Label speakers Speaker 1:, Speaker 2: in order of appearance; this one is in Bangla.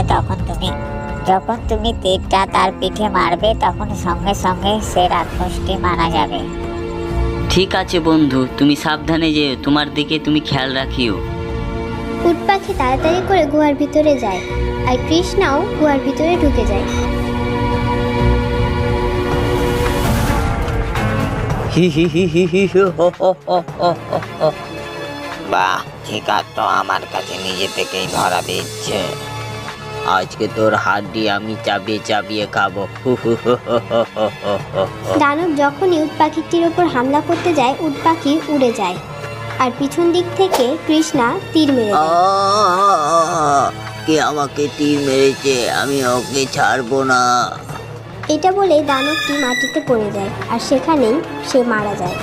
Speaker 1: হবে যখন তুমি তীরটা তার পিঠে মারবে তখন সঙ্গে সঙ্গে সে রাক্ষসটি মারা যাবে।
Speaker 2: ঠিক আছে বন্ধু, তুমি সাবধানে যেও, তোমার দিকে তুমি খেয়াল রাখিও।
Speaker 3: উট পাখি তাড়াতাড়ি করে গুহার ভিতরে যায় আর কৃষ্ণাও গুহার ভিতরে ঢুকে যায়।
Speaker 4: হি হি হি হি হি হি হো হো হো হো হো হো। বাহ, শিকার তো আমার কাছে নিজে থেকেই ধরা দিচ্ছে। আজকে তোর হাড্ডি আমি চাবিয়ে চাবিয়ে খাবো। হু হু হু হু হু হু হু হু।
Speaker 3: দানব যখনই উট পাখিটির ওপর হামলা করতে যায় উট পাখি উড়ে যায় আর পিছন দিক থেকে কৃষ্ণা তীর মেরে দেয়।
Speaker 4: কে আমাকে তীর মেরেছে, আমি ওকে ছাড়বো না।
Speaker 3: এটা বলে দানবটি মাটিতে পড়ে যায় আর সেখানেই সে মারা যায়।